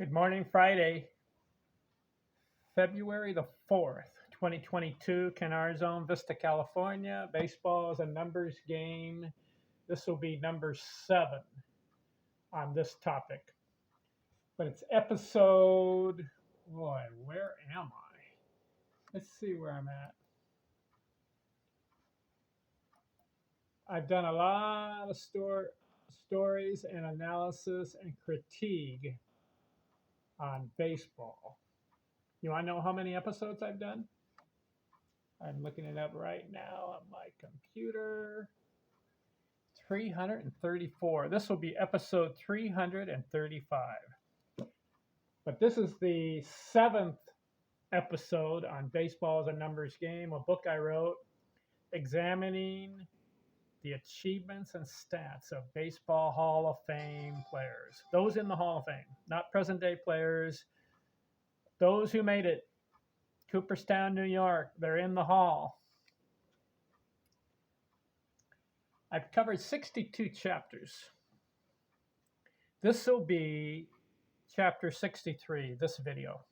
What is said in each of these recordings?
Good morning, Friday, February the 4th, 2022, Canard Zone, Vista, California. Baseball is a numbers game. This will be number 7 on this topic. But it's episode, boy, where am I? Let's see where I'm at. I've done a lot of stories and analysis and critique on baseball. You want to know how many episodes I've done? I'm looking it up right now on my computer. 334. This will be episode 335. But this is the 7th episode on Baseball as a Numbers Game, a book I wrote examining the achievements and stats of Baseball Hall of Fame players. Those in the Hall of Fame, not present day players. Those who made it. Cooperstown, New York, they're in the Hall. I've covered 62 chapters. This will be chapter 63, this video.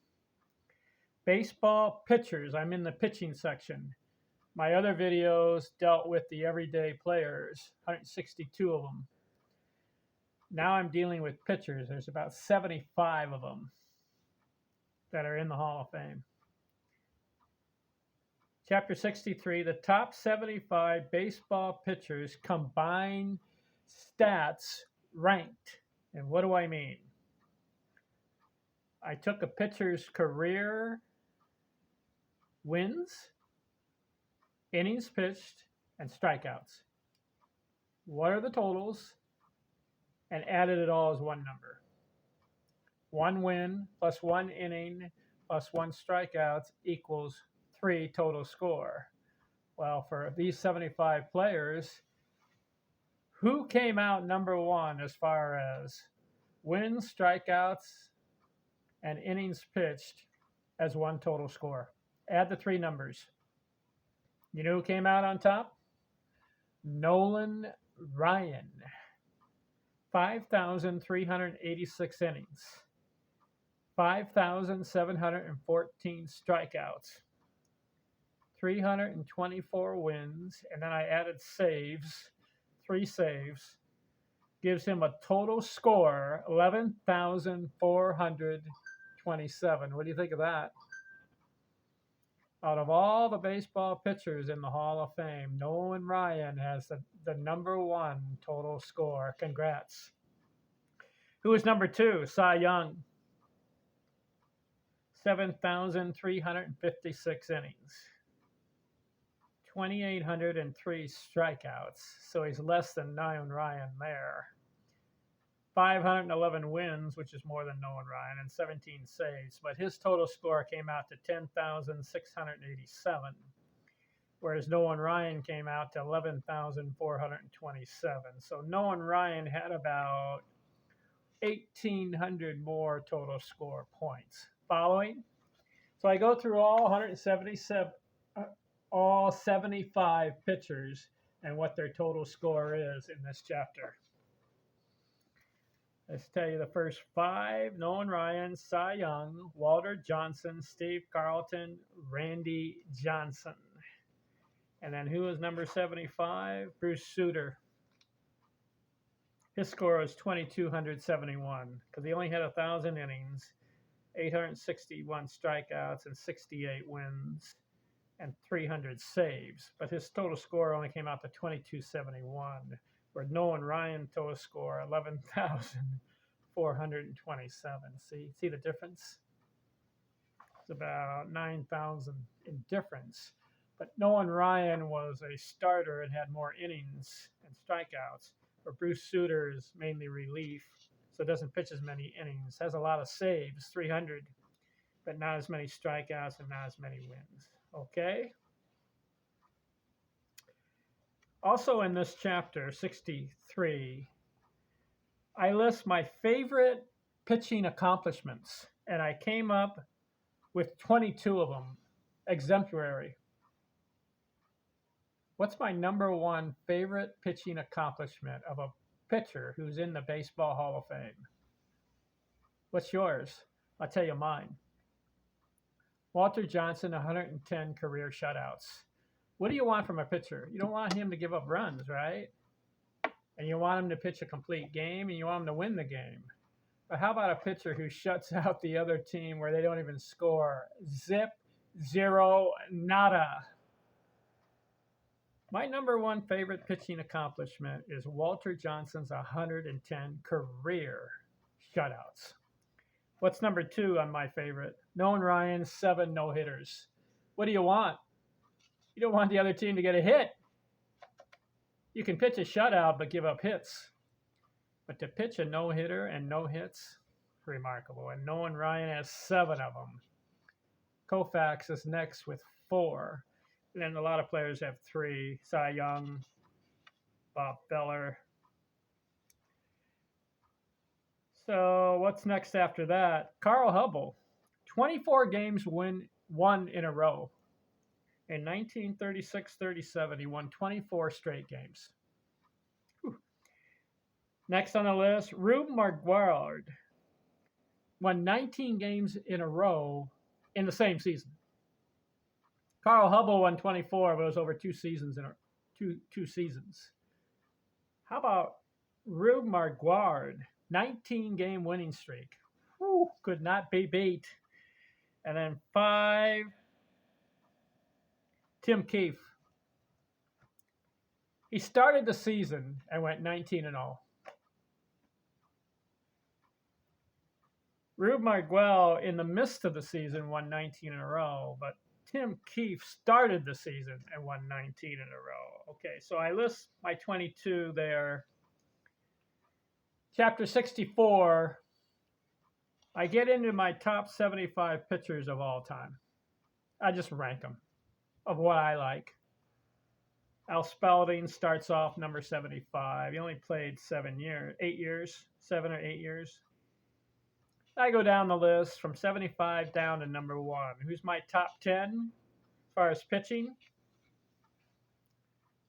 Baseball pitchers, I'm in the pitching section. My other videos dealt with the everyday players, 162 of them. Now I'm dealing with pitchers. There's about 75 of them that are in the Hall of Fame. Chapter 63, the top 75 baseball pitchers combined stats ranked. And what do I mean? I took a pitcher's career wins, innings pitched, and strikeouts. What are the totals? And added it all as one number. 1 win plus 1 inning plus 1 strikeouts equals 3 total score. Well, for these 75 players, who came out number 1 as far as wins, strikeouts, and innings pitched as 1 total score? Add the 3 numbers. You know who came out on top? Nolan Ryan. 5,386 innings. 5,714 strikeouts. 324 wins, and then I added saves, 3 saves, gives him a total score, 11,427. What do you think of that? Out of all the baseball pitchers in the Hall of Fame, Nolan Ryan has the number 1 total score. Congrats. Who is number 2? Cy Young. 7,356 innings. 2,803 strikeouts, so he's less than Nolan Ryan there. 511 wins, which is more than Nolan Ryan, and 17 saves, but his total score came out to 10,687, whereas Nolan Ryan came out to 11,427. So Nolan Ryan had about 1,800 more total score points. Following? So I go through all 75 pitchers and what their total score is in this chapter. Let's tell you the first 5: Nolan Ryan, Cy Young, Walter Johnson, Steve Carlton, Randy Johnson. And then who is number 75? Bruce Sutter. His score was 2,271 because he only had 1,000 innings, 861 strikeouts, and 68 wins, and 300 saves, but his total score only came out to 2,271, where Nolan Ryan total score 11,427. See the difference? It's about 9,000 in difference. But Nolan Ryan was a starter and had more innings and strikeouts, where Bruce Sutter is mainly relief, so doesn't pitch as many innings, has a lot of saves, 300, but not as many strikeouts and not as many wins. Okay. Also in this chapter, 63, I list my favorite pitching accomplishments, and I came up with 22 of them, exemplary. What's my number 1 favorite pitching accomplishment of a pitcher who's in the Baseball Hall of Fame? What's yours? I'll tell you mine. Walter Johnson, 110 career shutouts. What do you want from a pitcher? You don't want him to give up runs, right? And you want him to pitch a complete game, and you want him to win the game. But how about a pitcher who shuts out the other team where they don't even score? Zip, zero, nada. My number one favorite pitching accomplishment is Walter Johnson's 110 career shutouts. What's number two on my favorite? Nolan Ryan's 7 no-hitters. What do you want? You don't want the other team to get a hit. You can pitch a shutout but give up hits. But to pitch a no-hitter and no hits, remarkable. And Nolan Ryan has 7 of them. Koufax is next with 4. And then a lot of players have 3. Cy Young, Bob Feller. So what's next after that? Carl Hubble, 24 games won in a row. In 1936-37, he won 24 straight games. Whew. Next on the list, Rube Marquard won 19 games in a row in the same season. Carl Hubble won 24, but it was over 2 seasons two seasons. How about Rube Marquard? 19-game winning streak. Whew, could not be beat. And then 5, Tim Keefe. He started the season and went 19-0. Rube Marquard, in the midst of the season, won 19 in a row, but Tim Keefe started the season and won 19 in a row. Okay, so I list my 22 there. Chapter 64, I get into my top 75 pitchers of all time. I just rank them of what I like. Al Spalding starts off number 75. He only played 7 or 8 years. I go down the list from 75 down to number 1. Who's my top 10 as far as pitching?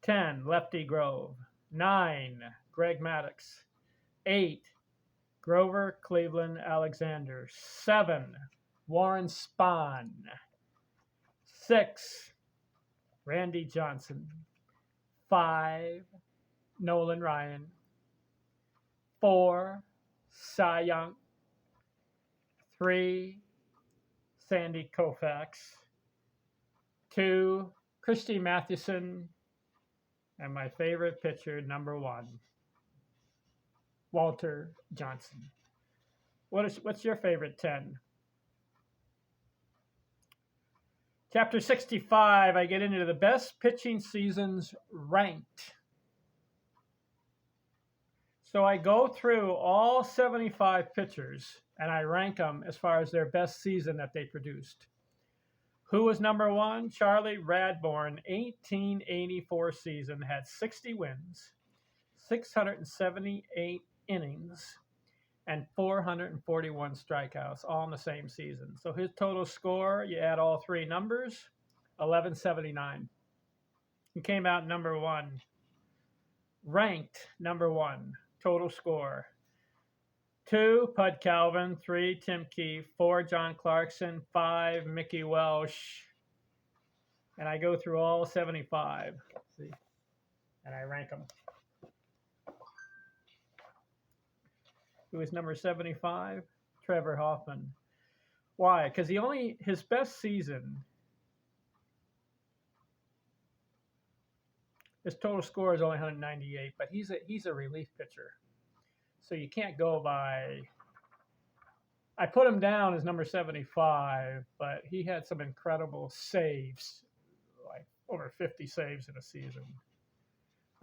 10, Lefty Grove. 9, Greg Maddux. 8, Grover Cleveland Alexander. 7, Warren Spahn. 6, Randy Johnson. 5, Nolan Ryan. 4, Cy Young. 3, Sandy Koufax. 2, Christy Mathewson. And my favorite pitcher, number 1, Walter Johnson. What's your favorite 10? Chapter 65, I get into the best pitching seasons ranked. So I go through all 75 pitchers and I rank them as far as their best season that they produced. Who was number 1? Charlie Radbourn, 1884 season, had 60 wins, 678 innings, and 441 strikeouts, all in the same season. So his total score, you add all 3 numbers, 1179. He came out number 1, ranked number 1, total score. 2, Pud Calvin. 3, Tim Keefe. 4, John Clarkson. 5, Mickey Welsh. And I go through all 75. See? And I rank them. Who is number 75? Trevor Hoffman. Why? Because his best season, his total score is only 198, but he's a relief pitcher. So you can't go by, I put him down as number 75, but he had some incredible saves, like over 50 saves in a season.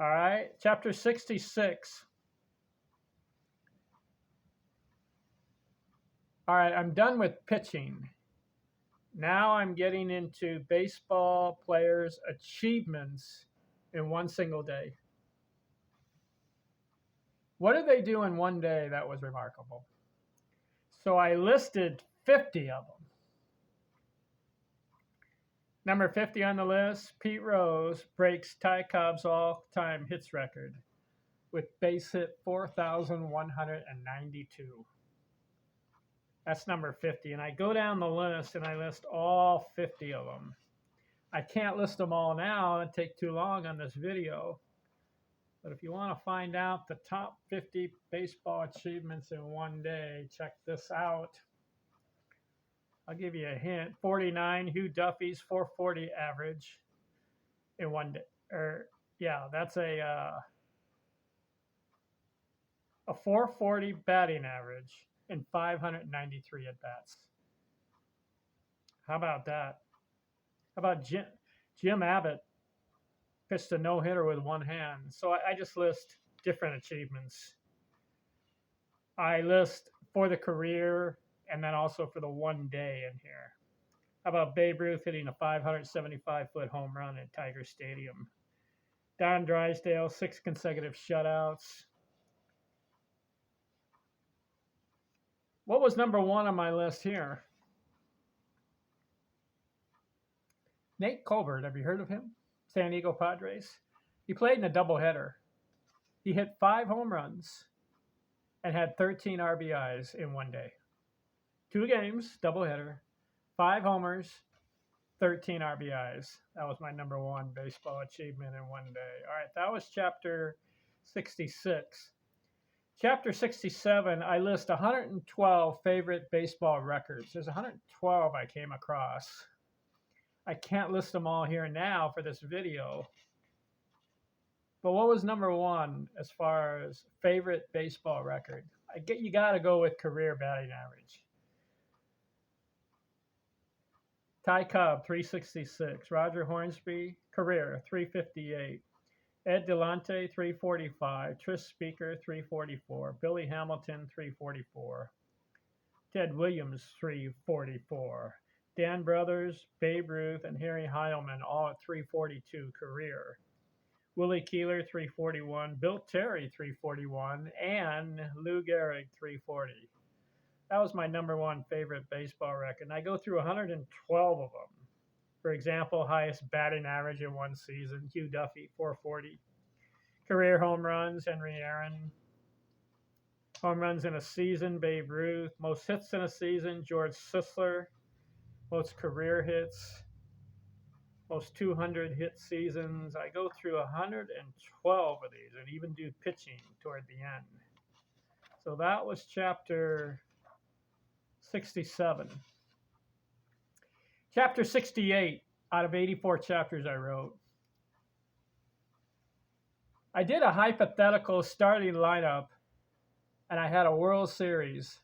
All right, chapter 66. All right, I'm done with pitching. Now I'm getting into baseball players' achievements in one single day. What did they do in one day that was remarkable? So I listed 50 of them. Number 50 on the list, Pete Rose breaks Ty Cobb's all-time hits record with base hit 4,192. That's number 50. And I go down the list and I list all 50 of them. I can't list them all now. It'd take too long on this video. But if you want to find out the top 50 baseball achievements in one day, check this out. I'll give you a hint. 49, Hugh Duffy's 440 average in one day. That's a 440 batting average in 593 at-bats. How about that? How about Jim Abbott pitched a no-hitter with one hand? So I just list different achievements. I list for the career and then also for the one day in here. How about Babe Ruth hitting a 575-foot home run at Tiger Stadium? Don Drysdale, 6 consecutive shutouts. What was number 1 on my list here? Nate Colbert, have you heard of him? San Diego Padres. He played in a doubleheader. He hit 5 home runs and had 13 RBIs in one day. 2 games, doubleheader, 5 homers, 13 RBIs. That was my number 1 baseball achievement in one day. All right, that was chapter 66. Chapter 67, I list 112 favorite baseball records. There's 112 I came across. I can't list them all here now for this video. But what was number 1 as far as favorite baseball record? You got to go with career batting average. Ty Cobb, 366. Roger Hornsby, career, 358. Ed Delante, 345. Tris Speaker, 344. Billy Hamilton, 344. Ted Williams, 344. Dan Brothers, Babe Ruth, and Harry Heilman, all at 342 career. Willie Keeler, 341. Bill Terry, 341. And Lou Gehrig, 340. That was my number 1 favorite baseball record. And I go through 112 of them. For example, highest batting average in one season, Hugh Duffy, 440. Career home runs, Henry Aaron. Home runs in a season, Babe Ruth. Most hits in a season, George Sisler. Most career hits, most 200 hit seasons. I go through 112 of these and even do pitching toward the end. So that was chapter 67. Chapter 68 out of 84 chapters I wrote. I did a hypothetical starting lineup and I had a World Series,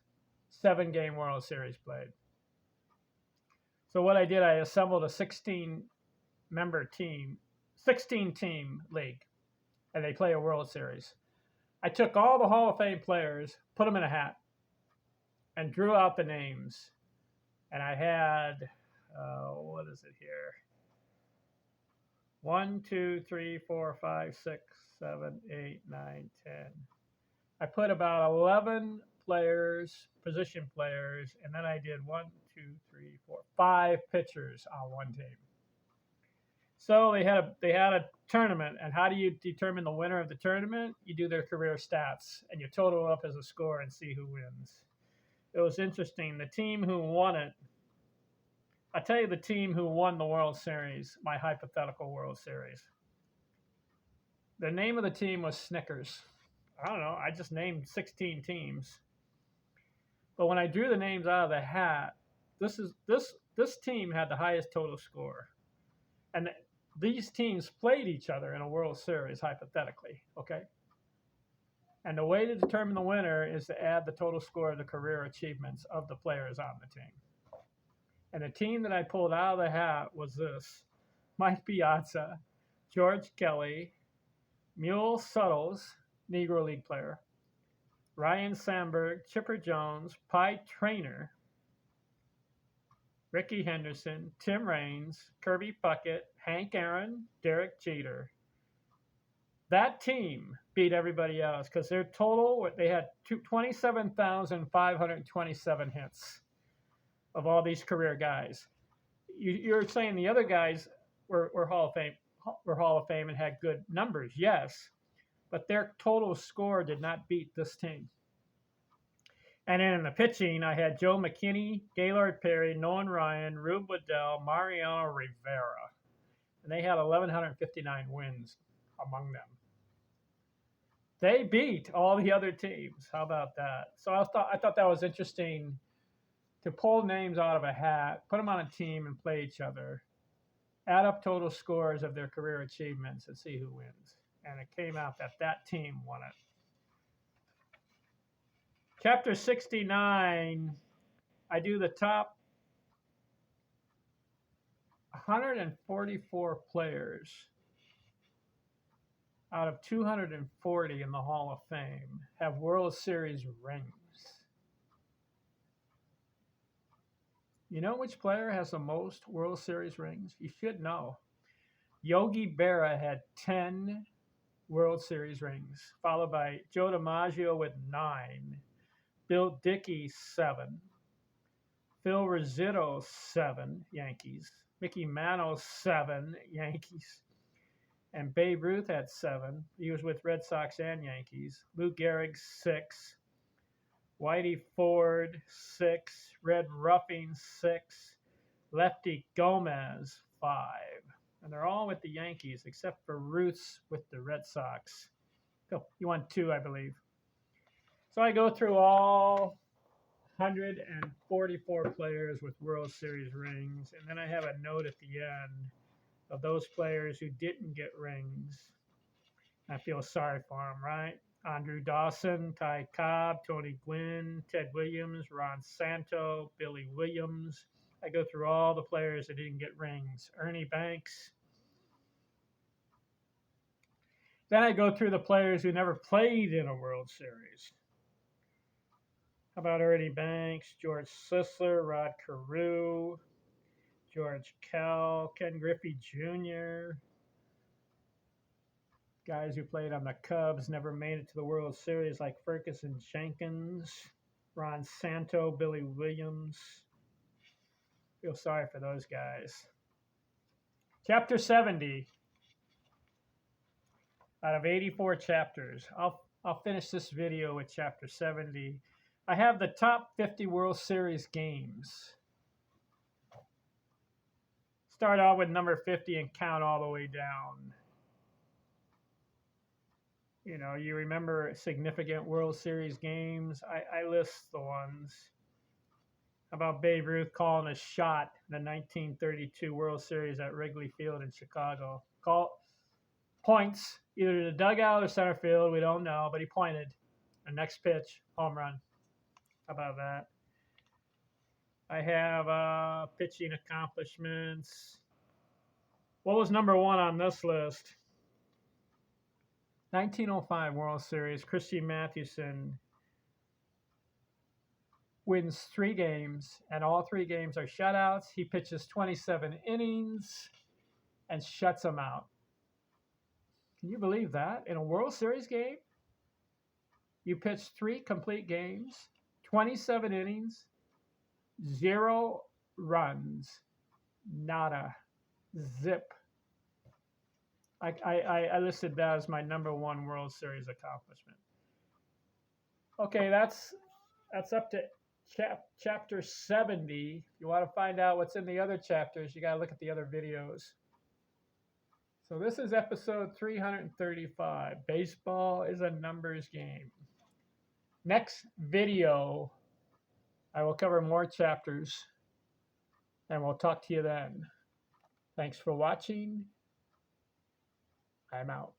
7-game World Series played. So what I did, I assembled a 16-member team, 16-team league, and they play a World Series. I took all the Hall of Fame players, put them in a hat, and drew out the names. And I had, what is it here? 1, 2, 3, 4, 5, 6, 7, 8, 9, 10. I put about 11 players, position players, and then I did 1, 2, 3, 4, 5 pitchers on one team. So they had a tournament, and how do you determine the winner of the tournament? You do their career stats, and you total up as a score and see who wins. It was interesting. The team who won it, I'll tell you the team who won the World Series, my hypothetical World Series. The name of the team was Snickers. I don't know. I just named 16 teams. But when I drew the names out of the hat, this team had the highest total score. And these teams played each other in a World Series, hypothetically, okay? And the way to determine the winner is to add the total score of the career achievements of the players on the team. And the team that I pulled out of the hat was this: Mike Piazza, George Kelly, Mule Suttles, Negro League player, Ryan Sandberg, Chipper Jones, Pie Traynor, Ricky Henderson, Tim Raines, Kirby Puckett, Hank Aaron, Derek Jeter. That team beat everybody else because their total, they had 27,527 hits of all these career guys. You're saying the other guys were Hall of Fame and had good numbers, yes, but their total score did not beat this team. And then in the pitching, I had Joe McKinney, Gaylord Perry, Nolan Ryan, Rube Waddell, Mariano Rivera. And they had 1,159 wins among them. They beat all the other teams. How about that? So I thought that was interesting to pull names out of a hat, put them on a team, and play each other. Add up total scores of their career achievements and see who wins. And it came out that that team won it. Chapter 69, I do the top 144 players out of 240 in the Hall of Fame have World Series rings. You know which player has the most World Series rings? You should know. Yogi Berra had 10 World Series rings, followed by Joe DiMaggio with 9, Bill Dickey 7, Phil Rizzuto 7, Yankees, Mickey Mantle 7, Yankees, and Babe Ruth had 7. He was with Red Sox and Yankees. Lou Gehrig 6, Whitey Ford 6, Red Ruffing 6, Lefty Gomez 5. And they're all with the Yankees except for Ruth's with the Red Sox. Oh, he won 2, I believe. So I go through all 144 players with World Series rings, and then I have a note at the end of those players who didn't get rings. I feel sorry for them, right? Andrew Dawson, Ty Cobb, Tony Gwynn, Ted Williams, Ron Santo, Billy Williams. I go through all the players that didn't get rings. Ernie Banks. Then I go through the players who never played in a World Series. How about Ernie Banks, George Sisler, Rod Carew, George Kell, Ken Griffey Jr., guys who played on the Cubs never made it to the World Series like Ferguson Jenkins, Ron Santo, Billy Williams. Feel sorry for those guys. Chapter 70 out of 84 chapters. I'll finish this video with chapter 70. I have the top 50 World Series games. Start out with number 50 and count all the way down. You know, you remember significant World Series games. I list the ones. How about Babe Ruth calling a shot in the 1932 World Series at Wrigley Field in Chicago? Call points, either to the dugout or center field, we don't know, but he pointed. The next pitch, home run. How about that? I have pitching accomplishments. What was number 1 on this list? 1905 World Series, Christy Mathewson wins 3 games, and all 3 games are shutouts. He pitches 27 innings and shuts them out. Can you believe that? In a World Series game, you pitch 3 complete games, 27 innings, 0 runs, nada, zip. I listed that as my number 1 World Series accomplishment. Okay, that's up to chapter 70. If you want to find out what's in the other chapters, you got to look at the other videos. So this is episode 335. Baseball is a numbers game. Next video, I will cover more chapters, and we'll talk to you then. Thanks for watching. I'm out.